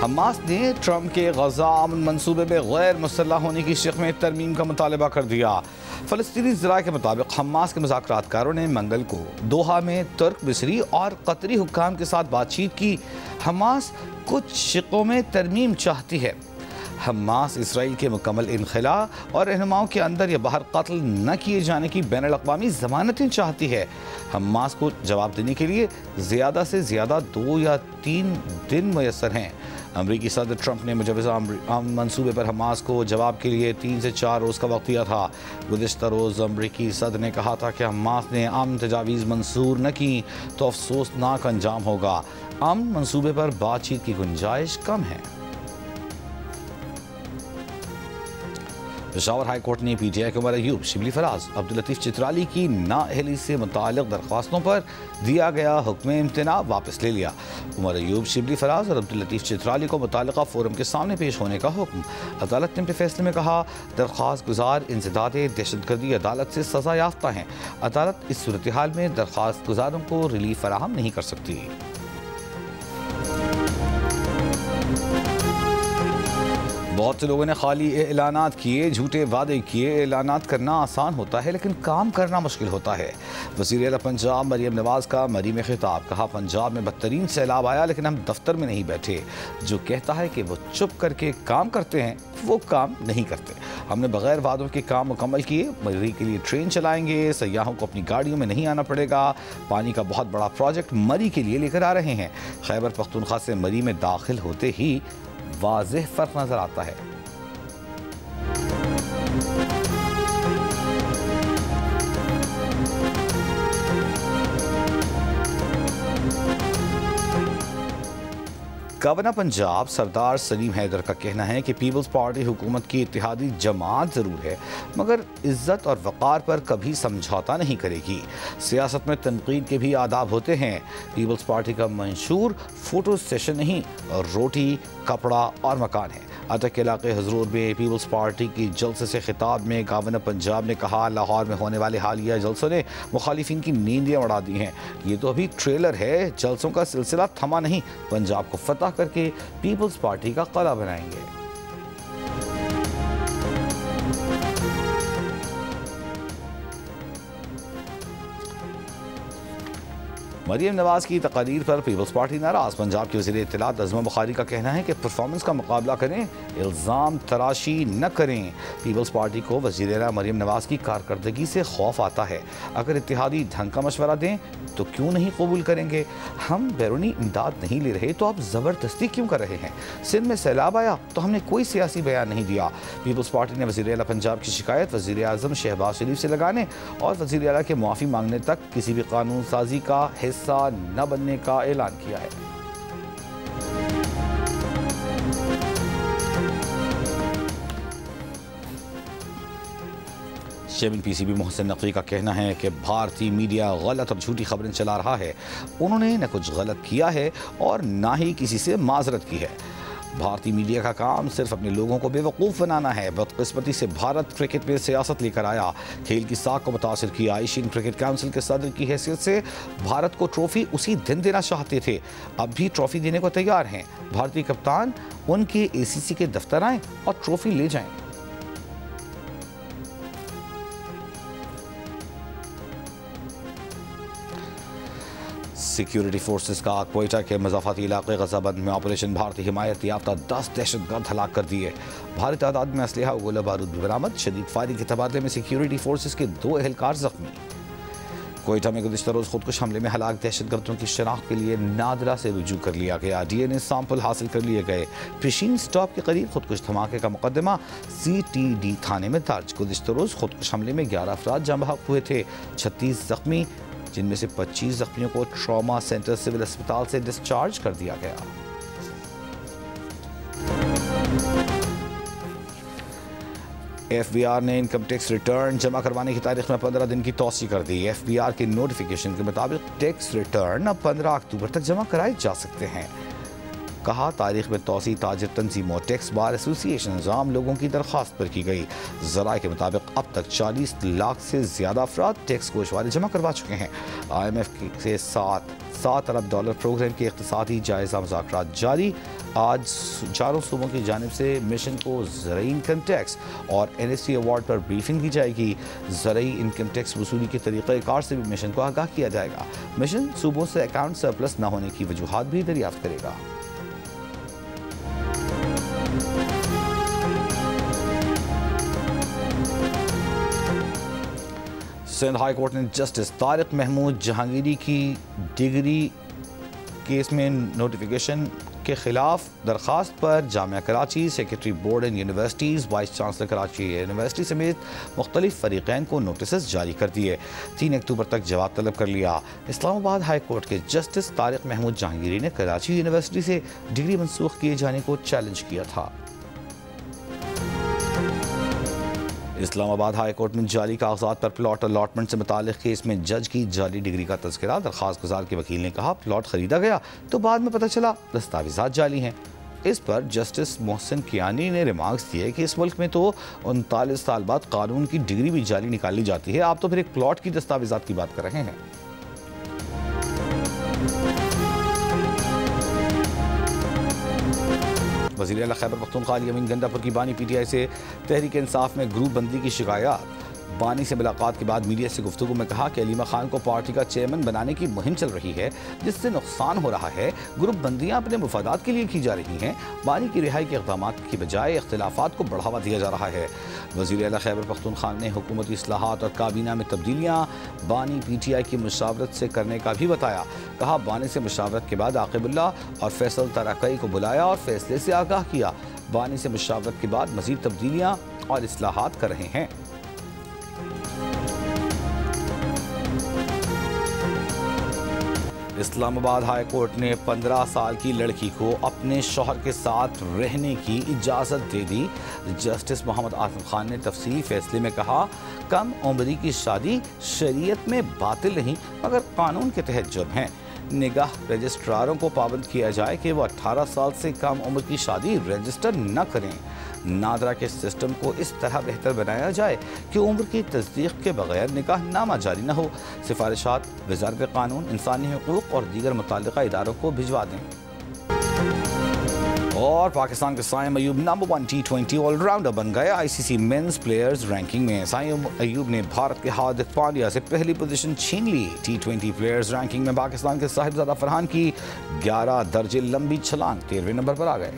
Hamas ने Trump के गजा अमन मंसूबे में गैर मुसल्लह होने की शक में तरमीम का मुतालबा कर दिया। फ़लस्तीनी ज़राए के मुताबिक हमास के मुज़ाकरातकारों ने मंगल को दोहा में तुर्क, मिस्री और कतरी हुक्काम के साथ बातचीत की। हमास कुछ शिकों में तरमीम चाहती है। हमास इसराइल के मुकम्मल इनखला और रहनुमाओं के अंदर या बाहर कत्ल न किए जाने की बैनुल अक़वामी ज़मानतें चाहती है। हमास को जवाब देने के लिए ज़्यादा से ज़्यादा 2 या 3 दिन मुयस्सर हैं। अमरीकी सदर ट्रंप ने मुजवज़ा अमन मंसूबे पर हमास को जवाब के लिए 3 से 4 रोज़ का वक्त दिया था। गुज़िश्ता रोज़ अमरीकी सदर ने कहा था कि हमास ने अमन तजावीज़ मंसूर न की तो अफसोसनाक अंजाम होगा। अमन मंसूबे पर बातचीत की गुंजाइश कम है। पेशावर हाई कोर्ट ने पीटीआई के उमर अयूब, शिबली फराज, अब्दुल लतीफ़ चित्राली की नाअहली से मुताल्लिक़ दरख्वास्तों पर दिया गया हुक्म इम्तना वापस ले लिया। उमर अयूब, शिबली फराज और अब्दुल लतीफ़ चित्राली को मुताल्लिक़ा फोरम के सामने पेश होने का हुक्म। अदालत ने अपने फैसले में कहा, दरख्वास्त गुजार इंसदाद दहशतगर्दी अदालत से सज़ा याफ्ता हैं। अदालत इस सूरत हाल में दरख्वास्त गुजारों को रिलीफ फराहम नहीं कर सकती। बहुत से लोगों ने खाली ऐलानात किए, झूठे वादे किए। ऐलानात करना आसान होता है लेकिन काम करना मुश्किल होता है। वज़ीर आला पंजाब मरीम नवाज़ का मरी में खिताब, कहा पंजाब में बदतरीन सैलाब आया लेकिन हम दफ्तर में नहीं बैठे। जो कहता है कि वो चुप करके काम करते हैं वो काम नहीं करते। हमने बगैर वादों के काम मुकम्मल किए। मरी के लिए ट्रेन चलाएंगे, सयाहों को अपनी गाड़ियों में नहीं आना पड़ेगा। पानी का बहुत बड़ा प्रोजेक्ट मरी के लिए लेकर आ रहे हैं। खैबर पख्तूनख्वा से मरी में दाखिल होते ही वाज़ेह फ़र्क नज़र आता है। गवर्नर पंजाब सरदार सलीम हैदर का कहना है कि पीपल्स पार्टी हुकूमत की इत्तेहादी जमात ज़रूर है मगर इज़्ज़त और वक़ार पर कभी समझौता नहीं करेगी। सियासत में तनकीद के भी आदाब होते हैं। पीपल्स पार्टी का मंशूर फ़ोटो सेशन नहीं, रोटी, कपड़ा और मकान है। अटक के इलाके हजरूर में पीपल्स पार्टी की जलसे से खिताब में गवर्नर पंजाब ने कहा, लाहौर में होने वाले हालिया जलसों ने मुखालिफिन की नींदें उड़ा दी हैं। ये तो अभी ट्रेलर है, जलसों का सिलसिला थमा नहीं। पंजाब को फतह करके पीपल्स पार्टी का क़ला बनाएंगे। मरीम नवाज़ की तकरीर पर पीपल्स पार्टी नाराज़। पंजाब के वज़ीर इत्तलात अज़मा बुखारी का कहना है कि परफॉर्मेंस का मुकाबला करें, इल्ज़ाम तराशी न करें। पीपल्स पार्टी को वज़ीर आला मरीम नवाज़ की कारकर्दगी से खौफ आता है। अगर इत्तेहादी ढंग का मशवरा दें तो क्यों नहीं कबूल करेंगे। हम बैरूनी इमदाद नहीं ले रहे तो आप ज़बरदस्ती क्यों कर रहे हैं। सिंध में सैलाब आया तो हमने कोई सियासी बयान नहीं दिया। पीपल्स पार्टी ने वज़ीर आला पंजाब की शिकायत वज़ीर आज़म शहबाज शरीफ से लगाने और वज़ीर आला के मुआफ़ी मांगने तक किसी भी कानून साजी का हिस्सा न बनने का ऐलान किया है। चेयरमैन पीसीबी मोहसिन नकवी का कहना है कि भारतीय मीडिया गलत और झूठी खबरें चला रहा है। उन्होंने न कुछ गलत किया है और ना ही किसी से माजरत की है। भारतीय मीडिया का काम सिर्फ अपने लोगों को बेवकूफ़ बनाना है। बदकिस्मती से भारत क्रिकेट में सियासत लेकर आया, खेल की साख को मुतासिर किया। एशियन क्रिकेट काउंसिल के सदर की हैसियत से भारत को ट्रॉफी उसी दिन देना चाहते थे, अब भी ट्रॉफी देने को तैयार हैं। भारतीय कप्तान उनके एसीसी के दफ्तर आएँ और ट्रॉफी ले जाएं। सिक्योरिटी फोर्सेस का क्वेटा के मज़ाफ़ाती इलाके गज़ाबंद में ऑपरेशन भारतीय हिमायत याफ्ता 10 दहशतगर्द हलाक कर दिए। भारी तादाद में असलहा और गोला बारूद भी बरामद। शदीद फायरिंग के तबादले में सिक्योरिटी फोर्सेस के 2 एहलकार जख्मी। क्वेटा में गुज़िश्ता रोज़ खुदकुश हमले में हलाक दहशतगर्दों की शनाख्त के लिए नादरा से रुजू कर लिया गया। DNA सैंपल हासिल कर लिए गए। पिशीन स्टॉप के करीब खुदकुश धमाके का मुकदमा CTD थाने में दर्ज। गुज़िश्ता रोज़ खुदकुश हमले में 11 अफराद जाँ बहक हुए थे, 36 जख्मी, जिनमें से 25 जख्मियों को ट्रॉमा सेंटर सिविल अस्पताल से डिस्चार्ज कर दिया गया। FBR ने इनकम टैक्स रिटर्न जमा करवाने की तारीख में 15 दिन की तौसी कर दी। FBR के नोटिफिकेशन के मुताबिक टैक्स रिटर्न अब 15 अक्टूबर तक जमा कराए जा सकते हैं। कहा, तारीख में तौसी ताजिर तंजीमों टैक्स बार एसोसिएशन आम लोगों की दरख्वास्त पर की गई। ज़राए के मुताबिक अब तक 40 लाख से ज़्यादा अफराद टैक्स गोशवारे जमा करवा चुके हैं। IMF से 7 7 अरब डॉलर प्रोग्राम के इक़्तिसादी जायज़ा मुज़ाकरात जारी। आज चारों सूबों की जानिब से मिशन को ज़रई इनकम टैक्स और NST अवार्ड पर ब्रीफिंग दी जाएगी। ज़रई इनकम टैक्स वसूली के तरीक़ाकार से भी मिशन को आगाह किया जाएगा। मिशन सूबों से अकाउंट सरप्लस न होने की वजूहात भी दरियाफ्त करेगा। सिंध हाई कोर्ट ने जस्टिस तारिक महमूद जहांगीरी की डिग्री केस में नोटिफिकेशन के खिलाफ दरख्वास्त पर Jamia Karachi, secretary board and universities, vice chancellor Karachi university समेत मुख्तलिफ फरीक़ैन को नोटिस जारी कर दिए। 3 अक्टूबर तक जवाब तलब कर लिया। इस्लामाबाद हाई कोर्ट के जस्टिस तारिक महमूद जहांगीरी ने कराची यूनिवर्सिटी से डिग्री मनसूख किए जाने को चैलेंज किया था। इस्लामाबाद हाई कोर्ट में जाली कागजात पर प्लॉट अलॉटमेंट से मुतालिक केस में जज की जाली डिग्री का तज़किरा। दरख्वास्त गुजार के वकील ने कहा, प्लॉट खरीदा गया तो बाद में पता चला दस्तावेज़ात जाली हैं। इस पर जस्टिस मोहसिन कियानी ने रिमार्क्स दिए कि इस मुल्क में तो 39 साल बाद कानून की डिग्री भी जाली निकाली जाती है, आप तो फिर एक प्लॉट की दस्तावेज़ात की बात कर रहे हैं। वज़ीर आला खैबर पख्तूनख्वा अली अमीन गंडापुर की बानी PTI से तहरीक इंसाफ में ग्रुप बंदी की शिकायत। बानी से मुलाकात के बाद मीडिया से गुफ्तगू में कहा कि अलीमा खान को पार्टी का चेयरमैन बनाने की मुहिम चल रही है, जिससे नुकसान हो रहा है। ग्रुप बंदियां अपने मुफादात के लिए की जा रही हैं। बानी की रिहाई के इक़दामात की बजाय इख्तिलाफात को बढ़ावा दिया जा रहा है। वज़ीर आला खैबर पख्तूनख्वा ने हुकूमती इस्लाहात और काबीना में तब्दीलियाँ बानी PTI की मुशावरत से करने का भी बताया। कहा, बानी से मुशावरत के बाद आक़िबुल्ला और फैसल तराकई को बुलाया और फैसले से आगाह किया। बानी से मुशावरत के बाद मज़ीद तब्दीलियाँ और इस्लाहात कर रहे हैं। इस्लामाबाद हाई कोर्ट ने 15 साल की लड़की को अपने शौहर के साथ रहने की इजाज़त दे दी। जस्टिस मोहम्मद आसिम खान ने तफसीली फैसले में कहा, कम उम्री की शादी शरीयत में बातिल नहीं मगर कानून के तहत जुर्म है। निगाह रजिस्ट्रारों को पाबंद किया जाए कि वह 18 साल से कम उम्र की शादी रजिस्टर न करें। नादरा के सिस्टम को इस तरह बेहतर बनाया जाए कि उम्र की तस्दीक के बगैर निकाह नामा जारी न हो। सिफारिशात वज़ारत कानून, इंसानी हुकूक और दीगर मुतल्लिका इदारों को भिजवा दें। और पाकिस्तान के Saim Ayub number 1 T20 allrounder बन गए ICC मेंस प्लेयर्स रैंकिंग में। साइम अयूब ने भारत के हार्दिक पांड्या से पहली पोजीशन छीन ली। T20 प्लेयर्स रैंकिंग में पाकिस्तान के साहिबजादा फरहान की 11 दर्जे लंबी छलांग 13वें नंबर पर आ गए।